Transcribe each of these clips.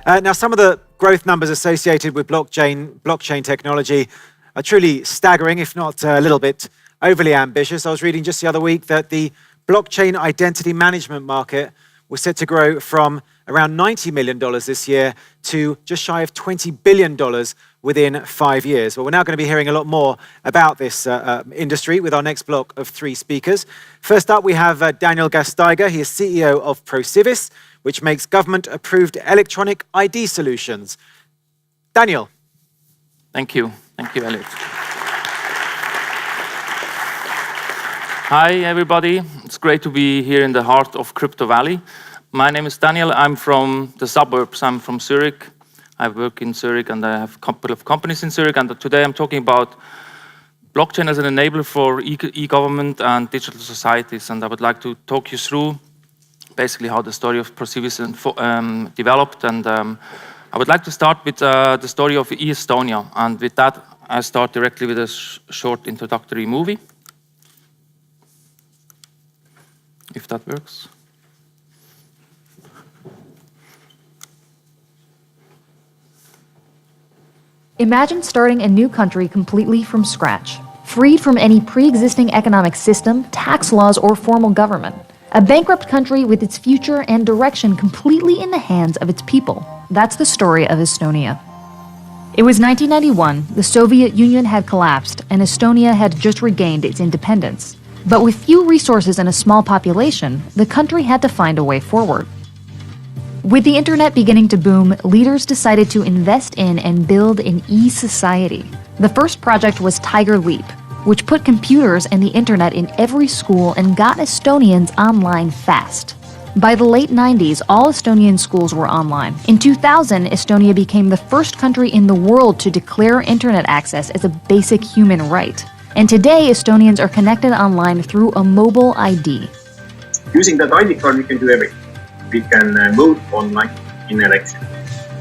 Now, some of the growth numbers associated with blockchain technology are truly staggering, if not a little bit overly ambitious. I was reading just the other week that the blockchain identity management market was set to grow from around $90 million this year to just shy of $20 billion within 5 years. Well, we're now going to be hearing a lot more about this industry with our next block of 3 speakers. First up, we have Daniel Gasteiger. He is CEO of Procivis, which makes government-approved electronic ID solutions. Daniel. Thank you. Thank you, Elliot. Hi, everybody. It's great to be here in the heart of Crypto Valley. My name is Daniel. I'm from the suburbs. I'm from Zurich. I work in Zurich, and I have a couple of companies in Zurich. And today I'm talking about blockchain as an enabler for e-government and digital societies. And I would like to talk you through basically how the story of Procivis developed. And I would like to start with the story of Estonia. And with that, I start directly with a short introductory movie. If that works. Imagine starting a new country completely from scratch, freed from any pre-existing economic system, tax laws, or formal government. A bankrupt country with its future and direction completely in the hands of its people. That's the story of Estonia. It was 1991, the Soviet Union had collapsed, and Estonia had just regained its independence. But with few resources and a small population, the country had to find a way forward. With the internet beginning to boom, leaders decided to invest in and build an e-society. The first project was Tiger Leap, which put computers and the internet in every school and got Estonians online fast. By the late 90s, all Estonian schools were online. In 2000, Estonia became the first country in the world to declare internet access as a basic human right. And today, Estonians are connected online through a mobile ID. Using that ID card, we can do everything. We can vote online in elections.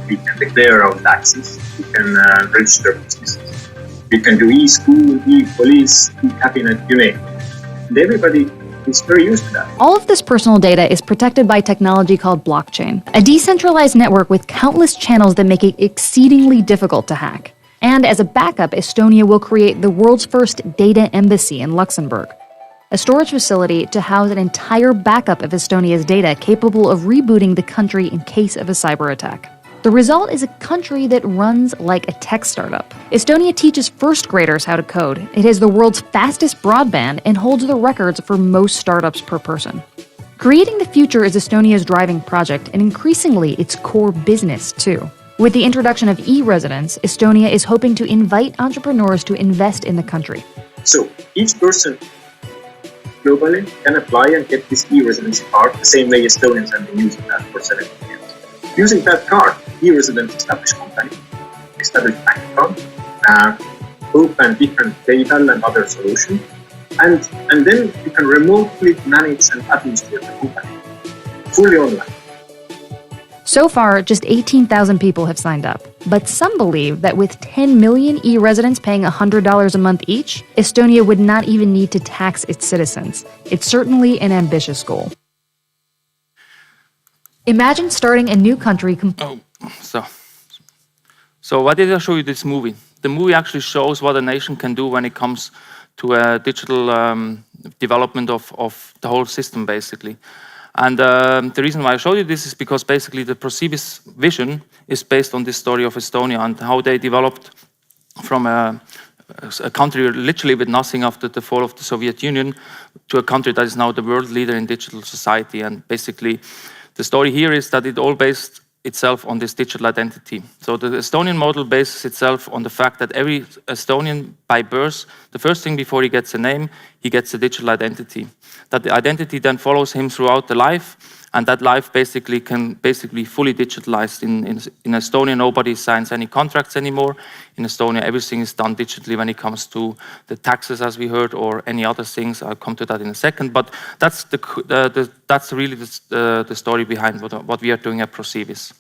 We can declare our taxes. We can register businesses. We can do e-school, e-police, e-cabinet, you name it. And everybody is very used to that. All of this personal data is protected by technology called blockchain, a decentralized network with countless channels that make it exceedingly difficult to hack. And as a backup, Estonia will create the world's first data embassy in Luxembourg, a storage facility to house an entire backup of Estonia's data capable of rebooting the country in case of a cyber attack. The result is a country that runs like a tech startup. Estonia teaches first graders how to code. It has the world's fastest broadband and holds the records for most startups per person. Creating the future is Estonia's driving project, and increasingly its core business too. With the introduction of e-residence, Estonia is hoping to invite entrepreneurs to invest in the country. So each person globally can apply and get this e-residency card the same way Estonians have been using that for 70 years. Using that card, e-residents establish company, establish bank account, open different PayPal and other solutions, and then you can remotely manage and administrate the company, fully online. So far, just 18,000 people have signed up. But some believe that with 10 million e-residents paying $100 a month each, Estonia would not even need to tax its citizens. It's certainly an ambitious goal. Imagine starting a new country. So why did I show you this movie? The movie actually shows what a nation can do when it comes to a digital development of the whole system, basically. And the reason why I showed you this is because basically the Procivis vision is based on this story of Estonia and how they developed from a country literally with nothing after the fall of the Soviet Union to a country that is now the world leader in digital society. And basically the story here is that it all based itself on this digital identity. So the Estonian model bases itself on the fact that every Estonian by birth, the first thing before he gets a name, he gets a digital identity. That the identity then follows him throughout the life, and that life basically can be fully digitalized. In Estonia, nobody signs any contracts anymore. In Estonia, everything is done digitally when it comes to the taxes, as we heard, or any other things. I'll come to that in a second. But that's really the story behind what we are doing at Procivis.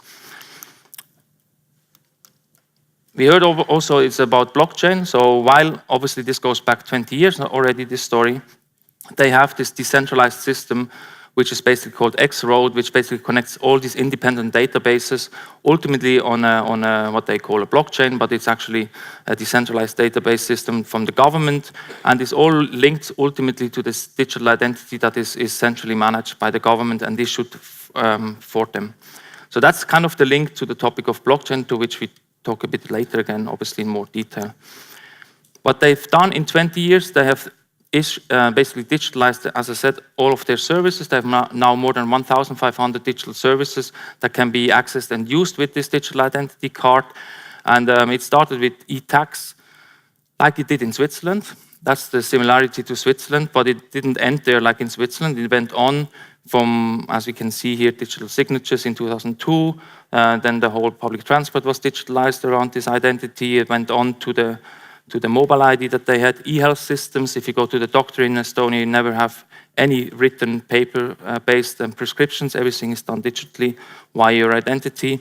We heard also it's about blockchain. So while obviously this goes back 20 years already, this story, they have this decentralized system which is basically called X-Road, which basically connects all these independent databases, ultimately on what they call a blockchain, but it's actually a decentralized database system from the government, and is all linked ultimately to this digital identity that is centrally managed by the government and issued for them. So that's kind of the link to the topic of blockchain, to which we talk a bit later again, obviously in more detail. What they've done in 20 years, they have basically digitalized, as I said, all of their services. They have now more than 1,500 digital services that can be accessed and used with this digital identity card. And it started with e-tax, like it did in Switzerland. That's the similarity to Switzerland, but it didn't end there like in Switzerland. It went on from, as we can see here, digital signatures in 2002. Then the whole public transport was digitalized around this identity. It went on to the mobile ID that they had, e-health systems. If you go to the doctor in Estonia, you never have any written paper-based prescriptions. Everything is done digitally via your identity.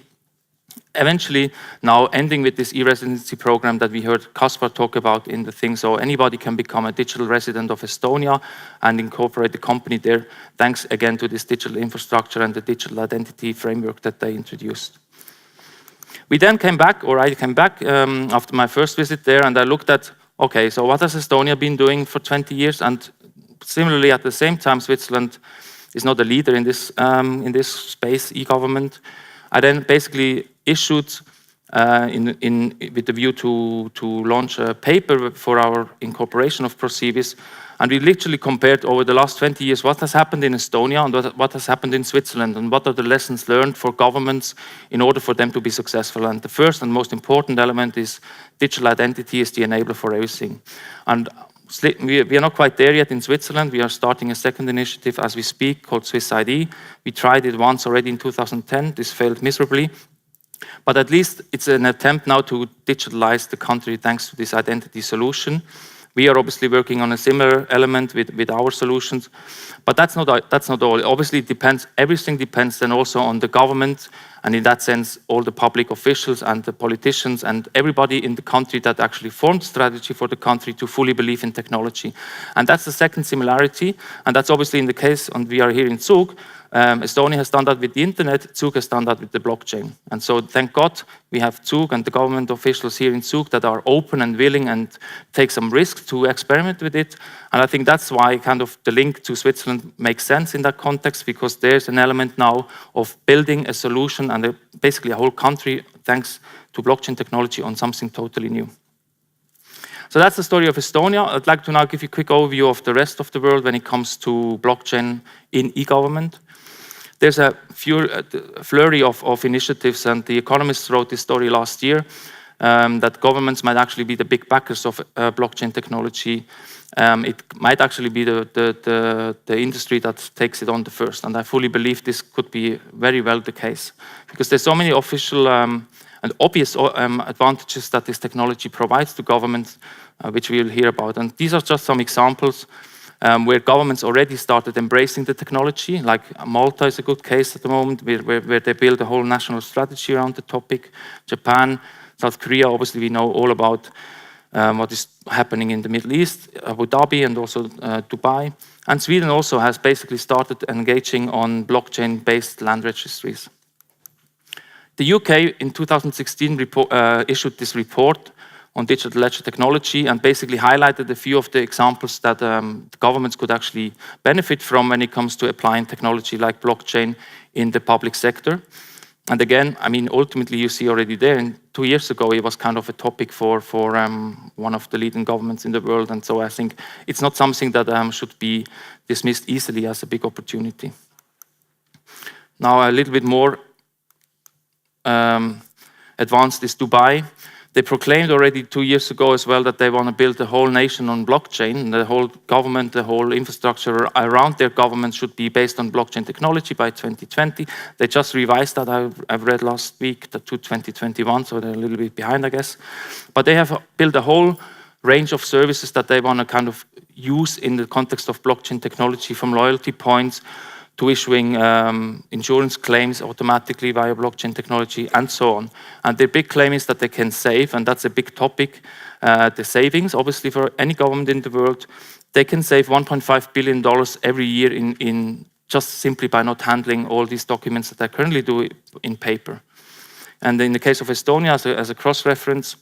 Eventually, now ending with this e-residency program that we heard Kaspar talk about in the thing. So anybody can become a digital resident of Estonia and incorporate the company there, thanks again to this digital infrastructure and the digital identity framework that they introduced. We then came back, or I came back after my first visit there, and I looked at, okay, so what has Estonia been doing for 20 years? And similarly, at the same time, Switzerland is not a leader in this space, e-government. I then basically issued, with the view to launch a paper for our incorporation of Procivis, and we literally compared over the last 20 years what has happened in Estonia and what has happened in Switzerland, and what are the lessons learned for governments in order for them to be successful. And the first and most important element is digital identity is the enabler for everything. And we are not quite there yet in Switzerland. We are starting a second initiative as we speak called Swiss ID. We tried it once already in 2010. This failed miserably. But at least it's an attempt now to digitalize the country thanks to this identity solution. We are obviously working on a similar element with our solutions, but that's not all. Obviously, it depends. Everything depends then also on the government, and in that sense, all the public officials and the politicians and everybody in the country that actually formed strategy for the country to fully believe in technology. And that's the second similarity, and that's obviously in the case, and we are here in Zug. Estonia has done that with the internet, Zug has done that with the blockchain. And so thank God we have Zug and the government officials here in Zug that are open and willing and take some risks to experiment with it. And I think that's why kind of the link to Switzerland makes sense in that context, because there's an element now of building a solution and basically a whole country thanks to blockchain technology on something totally new. So that's the story of Estonia. I'd like to now give you a quick overview of the rest of the world when it comes to blockchain in e-government. There's a flurry of initiatives, and The Economist wrote this story last year, that governments might actually be the big backers of blockchain technology. It might actually be the industry that takes it on the first, and I fully believe this could be very well the case, because there's so many official and obvious advantages that this technology provides to governments, which we'll hear about. And these are just some examples where governments already started embracing the technology. Like Malta is a good case at the moment, where they build a whole national strategy around the topic. Japan, South Korea, obviously we know all about what is happening in the Middle East, Abu Dhabi and also Dubai. And Sweden also has basically started engaging on blockchain-based land registries. The UK in 2016 issued this report on digital ledger technology and basically highlighted a few of the examples that governments could actually benefit from when it comes to applying technology like blockchain in the public sector. And again, I mean, ultimately you see already there, and 2 years ago it was kind of a topic for one of the leading governments in the world. And so I think it's not something that should be dismissed easily as a big opportunity. Now a little bit more advanced is Dubai. They proclaimed already 2 years ago as well that they want to build the whole nation on blockchain. The whole government, the whole infrastructure around their government should be based on blockchain technology by 2020. They just revised that, I've read last week, to 2021, so they're a little bit behind, I guess. But they have built a whole range of services that they want to kind of use in the context of blockchain technology, from loyalty points to issuing insurance claims automatically via blockchain technology, and so on. And their big claim is that they can save, and that's a big topic, the savings, obviously, for any government in the world. They can save $1.5 billion every year in just simply by not handling all these documents that I currently do in paper. And in the case of Estonia, as a cross-reference,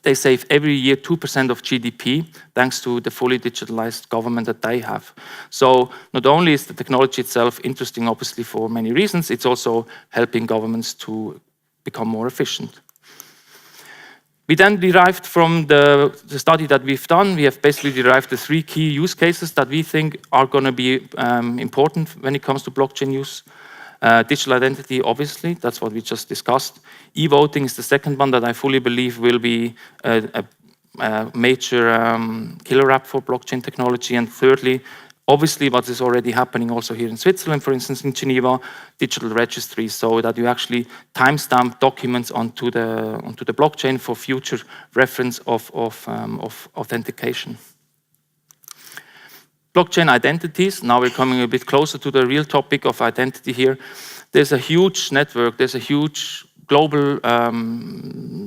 they save every year 2% of GDP thanks to the fully digitalized government that they have. So not only is the technology itself interesting, obviously, for many reasons, it's also helping governments to become more efficient. We then derived from the study that we've done, we have basically derived the 3 key use cases that we think are going to be important when it comes to blockchain use. Digital identity, obviously, that's what we just discussed. E-voting is the second one that I fully believe will be a major killer app for blockchain technology. And thirdly, obviously, what is already happening also here in Switzerland, for instance, in Geneva, digital registries, so that you actually timestamp documents onto the blockchain for future reference of authentication. Blockchain identities, now we're coming a bit closer to the real topic of identity here. There's a huge network, there's a huge global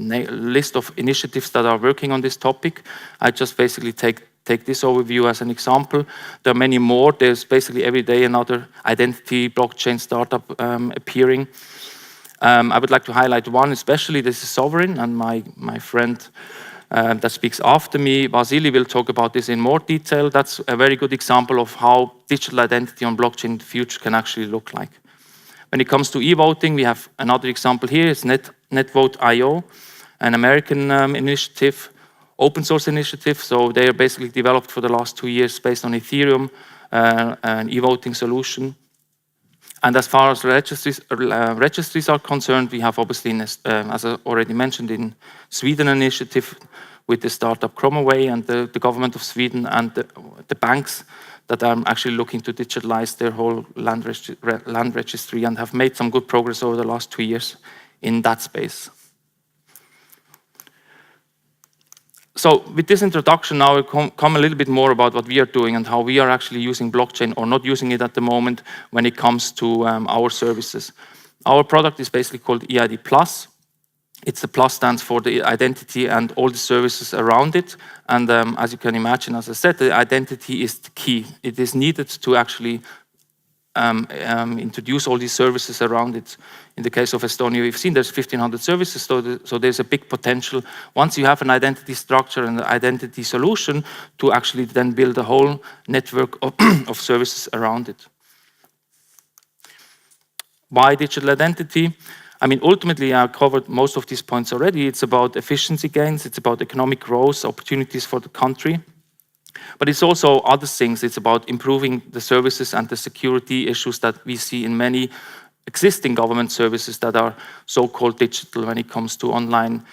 list of initiatives that are working on this topic. I just basically take this overview as an example. There are many more. There's basically every day another identity blockchain startup appearing. I would like to highlight one, especially this is Sovereign, and my friend that speaks after me, Vasily, will talk about this in more detail. That's a very good example of how digital identity on blockchain in the future can actually look like. When it comes to e-voting, we have another example here. It's NetVote.io, an American initiative, open source initiative. So they are basically developed for the last 2 years based on Ethereum, an e-voting solution. And as far as registries are concerned, we have obviously, as I already mentioned, in Sweden, an initiative with the startup Chromaway and the government of Sweden and the banks that are actually looking to digitalize their whole land registry and have made some good progress over the last 2 years in that space. So with this introduction, now we'll come a little bit more about what we are doing and how we are actually using blockchain or not using it at the moment when it comes to our services. Our product is basically called eID Plus. It's the plus stands for the identity and all the services around it. And as you can imagine, as I said, the identity is the key. It is needed to actually introduce all these services around it. In the case of Estonia, we've seen there's 1,500 services, so there's a big potential once you have an identity structure and an identity solution to actually then build a whole network of services around it. Why digital identity? I mean, ultimately, I covered most of these points already. It's about efficiency gains, it's about economic growth, opportunities for the country. But it's also other things. It's about improving the services and the security issues that we see in many existing government services that are so-called digital when it comes to online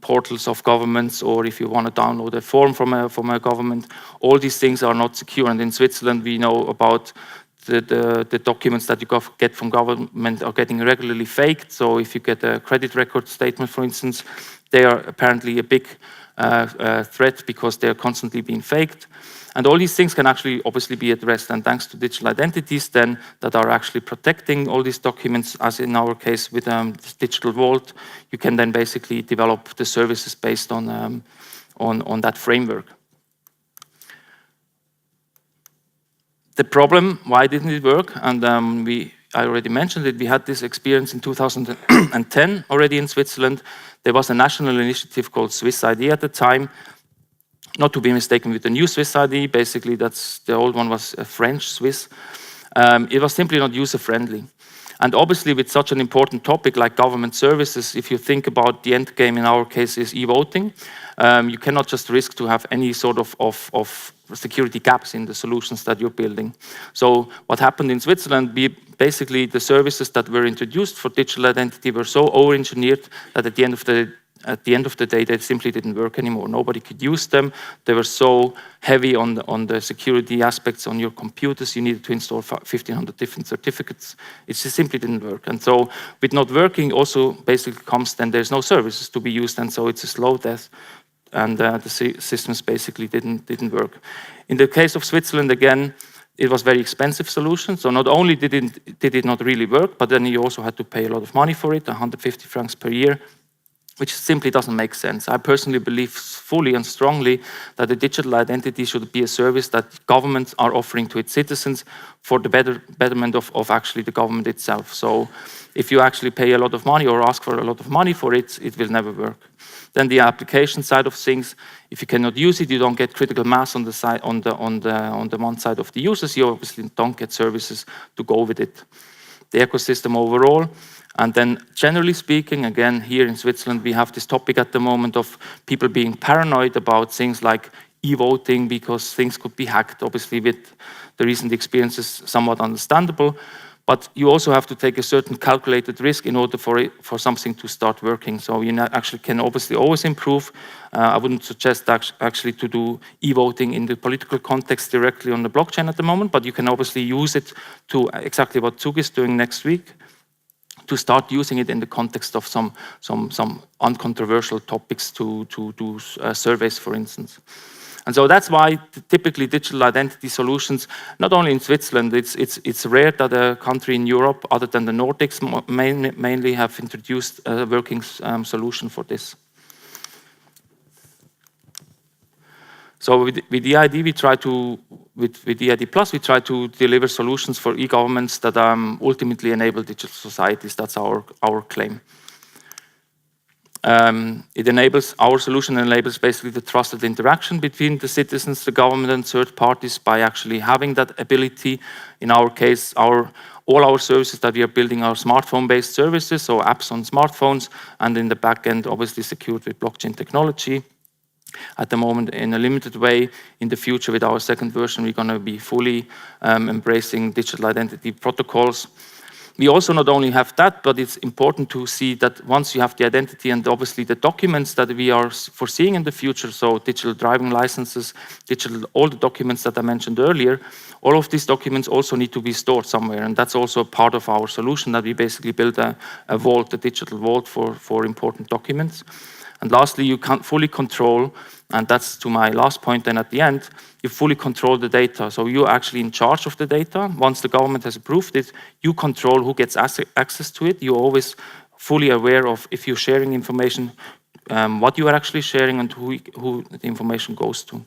portals of governments, or if you want to download a form from a government. All these things are not secure. And in Switzerland, we know about the documents that you get from government are getting regularly faked. So if you get a credit record statement, for instance, they are apparently a big threat because they're constantly being faked. And all these things can actually obviously be addressed, and thanks to digital identities then that are actually protecting all these documents, as in our case with this digital vault, you can then basically develop the services based on that framework. The problem, why didn't it work? And I already mentioned it, we had this experience in 2010 already in Switzerland. There was a national initiative called Swiss ID at the time, not to be mistaken with the new Swiss ID. Basically, the old one was a French Swiss. It was simply not user-friendly. And obviously, with such an important topic like government services, if you think about the end game in our case is e-voting, you cannot just risk to have any sort of security gaps in the solutions that you're building. So what happened in Switzerland, basically the services that were introduced for digital identity were so over-engineered that at the end of the day, they simply didn't work anymore. Nobody could use them. They were so heavy on the security aspects on your computers. You needed to install 1,500 different certificates. It just simply didn't work. And so with not working also basically comes then there's no services to be used, and so it's a slow death. And the systems basically didn't work. In the case of Switzerland, again, it was very expensive solution. So not only did it not really work, but then you also had to pay a lot of money for it, 150 francs per year. which simply doesn't make sense. I personally believe fully and strongly that the digital identity should be a service that governments are offering to its citizens for the betterment of actually the government itself. So if you actually pay a lot of money or ask for a lot of money for it, it will never work. Then the application side of things, if you cannot use it, you don't get critical mass on the side, on the one side of the users, you obviously don't get services to go with it. The ecosystem overall. And then generally speaking, again, here in Switzerland, we have this topic at the moment of people being paranoid about things like e-voting because things could be hacked. Obviously, with the recent experiences, somewhat understandable. But you also have to take a certain calculated risk in order for something to start working. So you actually can obviously always improve. I wouldn't suggest actually to do e-voting in the political context directly on the blockchain at the moment, but you can obviously use it to exactly what Zug is doing next week, to start using it in the context of some uncontroversial topics to do surveys, for instance. And so that's why typically digital identity solutions, not only in Switzerland, it's rare that a country in Europe, other than the Nordics, mainly have introduced a working solution for this. So with EID, we try to, with EID Plus, we try to deliver solutions for e-governments that ultimately enable digital societies. That's our claim. Our solution enables basically the trusted interaction between the citizens, the government, and third parties by actually having that ability. In our case, all our services that we are building are smartphone-based services, so apps on smartphones, and in the back end, obviously secured with blockchain technology. At the moment, in a limited way. In the future, with our second version, we're going to be fully embracing digital identity protocols. We also not only have that, but it's important to see that once you have the identity and obviously the documents that we are foreseeing in the future, so digital driving licenses, all the documents that I mentioned earlier, all of these documents also need to be stored somewhere. And that's also part of our solution, that we basically build a vault, a digital vault for important documents. And lastly, you can't fully control, and that's to my last point then at the end, you fully control the data. So you're actually in charge of the data. Once the government has approved it, you control who gets access to it. You're always fully aware of, if you're sharing information, what you are actually sharing and who the information goes to.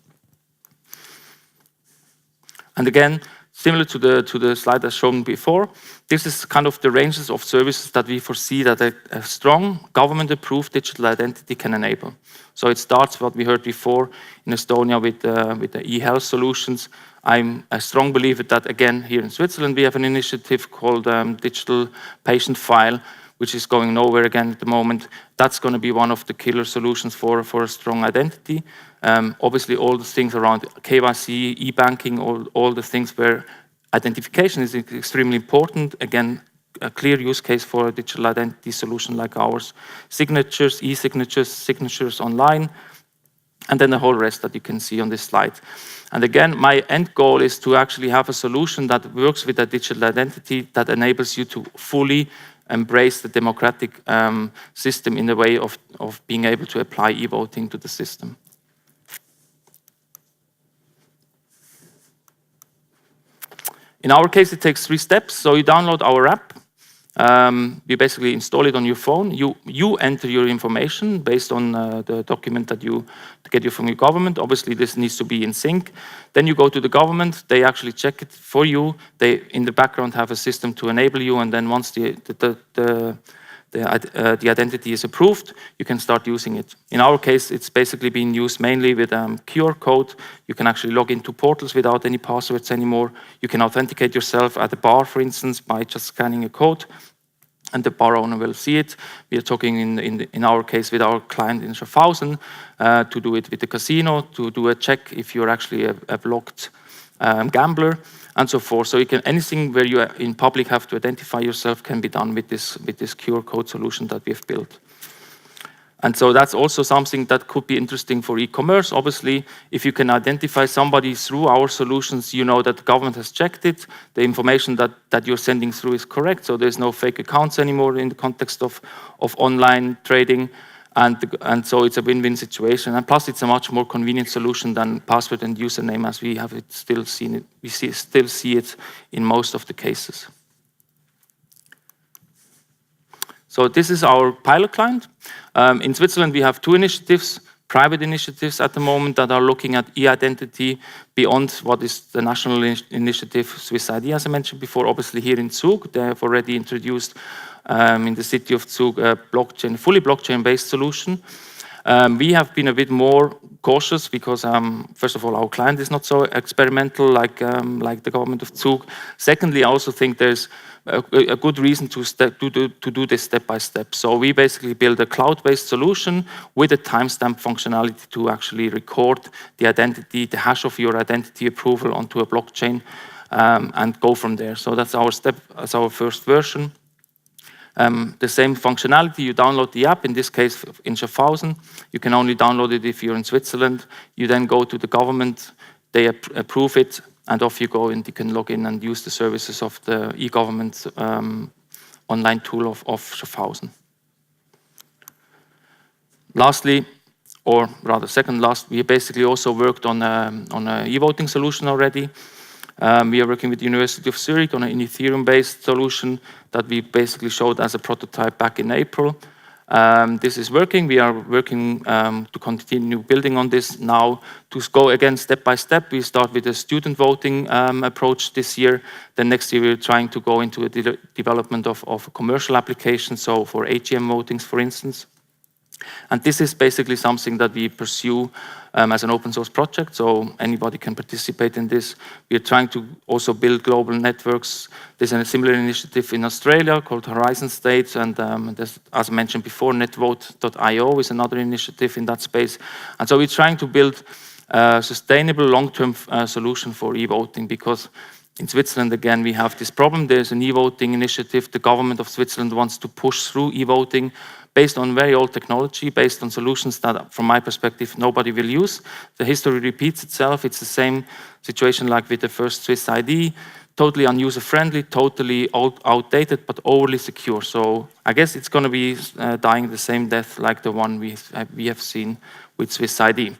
And again, similar to the slide I've shown before, this is kind of the ranges of services that we foresee that a strong government-approved digital identity can enable. So it starts what we heard before in Estonia with the e-health solutions. I'm a strong believer that, again, here in Switzerland, we have an initiative called Digital Patient File, which is going nowhere again at the moment. That's going to be one of the killer solutions for a strong identity. Obviously, all the things around KYC, e-banking, all the things where identification is extremely important. Again, a clear use case for a digital identity solution like ours. Signatures, e-signatures, signatures online, and then the whole rest that you can see on this slide. And again, my end goal is to actually have a solution that works with a digital identity that enables you to fully embrace the democratic system in the way of being able to apply e-voting to the system. In our case, it takes 3 steps. So you download our app. You basically install it on your phone. You enter your information based on the document that you get from your government. Obviously, this needs to be in sync. Then you go to the government. They actually check it for you. They, in the background, have a system to enable you. And then once the identity is approved, you can start using it. In our case, it's basically being used mainly with QR code. You can actually log into portals without any passwords anymore. You can authenticate yourself at a bar, for instance, by just scanning a code, and the bar owner will see it. We are talking in our case with our client in Schaffhausen to do it with the casino, to do a check if you're actually a logged gambler, and so forth. So you can, anything where you in public have to identify yourself can be done with this QR code solution that we have built. And so that's also something that could be interesting for e-commerce. Obviously, if you can identify somebody through our solutions, you know that the government has checked it. The information that you're sending through is correct. So there's no fake accounts anymore in the context of online trading. And so it's a win-win situation. And plus, it's a much more convenient solution than password and username, as we have still seen it. We still see it in most of the cases. So this is our pilot client. In Switzerland, we have two initiatives, private initiatives at the moment that are looking at e-identity beyond what is the national initiative Swiss ID, as I mentioned before. Obviously here in Zug, they have already introduced in the city of Zug a fully blockchain-based solution. We have been a bit more cautious because, first of all, our client is not so experimental like the government of Zug. Secondly, I also think there's a good reason to do this step by step. So we basically build a cloud-based solution with a timestamp functionality to actually record the identity, the hash of your identity approval onto a blockchain, and go from there. So that's our step, as our first version. The same functionality, you download the app, in this case in Schaffhausen. You can only download it if you're in Switzerland. You then go to the government, they approve it, and off you go, and you can log in and use the services of the e-government online tool of Schaffhausen. Lastly, or rather second last, we basically also worked on an e-voting solution already. We are working with the University of Zurich on an Ethereum-based solution that we basically showed as a prototype back in April. This is working. We are working to continue building on this now. To go again step by step, we start with a student voting approach this year. Then next year, we're trying to go into a development of a commercial application, so for AGM votings, for instance. And this is basically something that we pursue as an open source project, so anybody can participate in this. We are trying to also build global networks. There's a similar initiative in Australia called Horizon States, and as I mentioned before, netvote.io is another initiative in that space. And so we're trying to build a sustainable long-term solution for e-voting, because in Switzerland, again, we have this problem. There's an e-voting initiative. The government of Switzerland wants to push through e-voting based on very old technology, based on solutions that, from my perspective, nobody will use. The history repeats itself. It's the same situation like with the first Swiss ID, totally user-friendly, totally outdated, but overly secure. So I guess it's going to be dying the same death like the one we have seen with Swiss ID.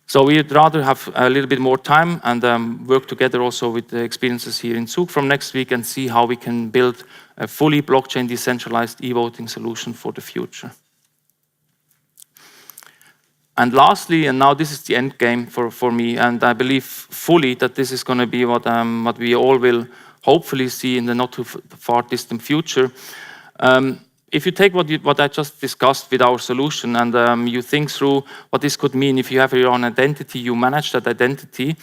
So we'd rather have a little bit more time and work together also with the experiences here in Zug from next week and see how we can build a fully blockchain decentralized e-voting solution for the future. And lastly, and now this is the end game for me, and I believe fully that this is going to be what we all will hopefully see in the not too far distant future. If you take what I just discussed with our solution and you think through what this could mean, if you have your own identity, you manage that identity,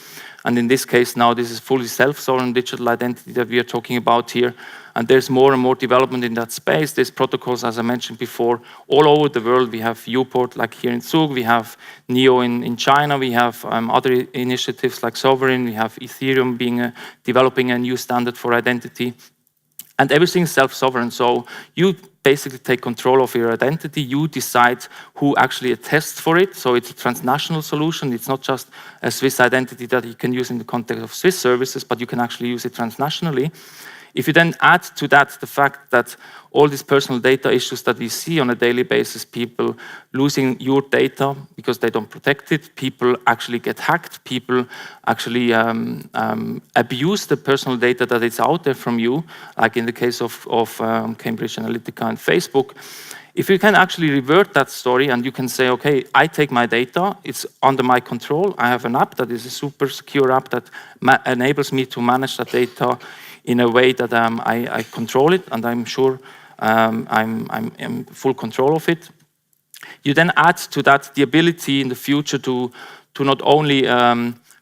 and in this case now this is fully self-sovereign digital identity that we are talking about here, and there's more and more development in that space. There's protocols, as I mentioned before, all over the world. We have Uport, like here in Zug, we have NEO in China, we have other initiatives like Sovereign, we have Ethereum developing a new standard for identity. And everything is self-sovereign, so you basically take control of your identity. You decide who actually attests for it, so it's a transnational solution. It's not just a Swiss identity that you can use in the context of Swiss services, but you can actually use it transnationally. If you then add to that the fact that all these personal data issues that we see on a daily basis, people losing your data because they don't protect it, people actually get hacked, people actually abuse the personal data that is out there from you, like in the case of Cambridge Analytica and Facebook. If you can actually revert that story and you can say, okay, I take my data, it's under my control, I have an app that is a super secure app that enables me to manage that data in a way that I control it, and I'm sure I'm in full control of it. You then add to that the ability in the future to not only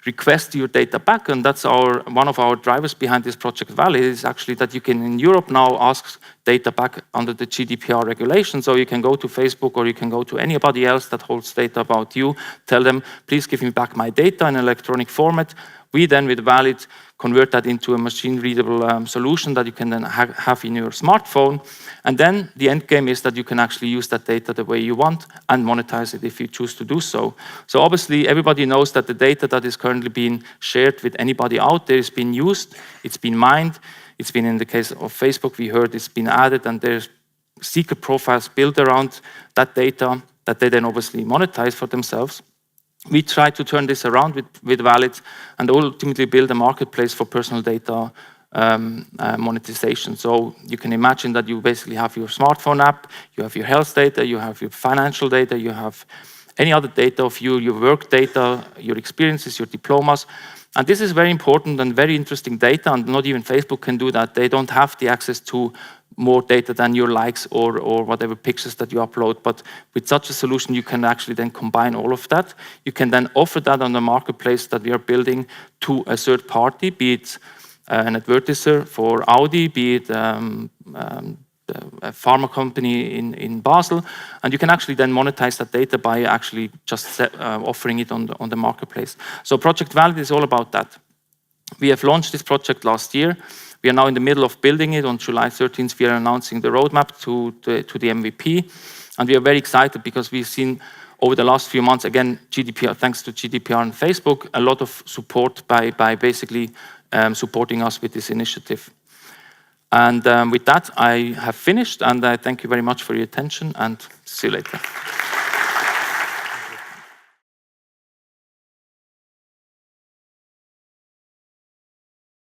request your data back, and that's one of our drivers behind this Project Valley, is actually that you can in Europe now ask data back under the GDPR regulation. So you can go to Facebook or you can go to anybody else that holds data about you, tell them, please give me back my data in electronic format. We then, with Valid, convert that into a machine-readable solution that you can then have in your smartphone. And then the end game is that you can actually use that data the way you want and monetize it if you choose to do so. So obviously, everybody knows that the data that is currently being shared with anybody out there is being used, it's been mined, it's been, in the case of Facebook, we heard it's been added, and there's secret profiles built around that data that they then obviously monetize for themselves. We try to turn this around with Valid and ultimately build a marketplace for personal data monetization. So you can imagine that you basically have your smartphone app, you have your health data, you have your financial data, you have any other data of you, your work data, your experiences, your diplomas. And this is very important and very interesting data, and not even Facebook can do that. They don't have the access to more data than your likes or whatever pictures that you upload. But with such a solution, you can actually then combine all of that. You can then offer that on the marketplace that we are building to a third party, be it an advertiser for Audi, be it a pharma company in Basel, and you can actually then monetize that data by actually just offering it on the marketplace. So Project Valid is all about that. We have launched this project last year. We are now in the middle of building it. On July 13th, we are announcing the roadmap to the MVP, and we are very excited because we've seen over the last few months, again, GDPR, thanks to GDPR and Facebook, a lot of support by basically supporting us with this initiative. And with that, I have finished, and I thank you very much for your attention, and see you later.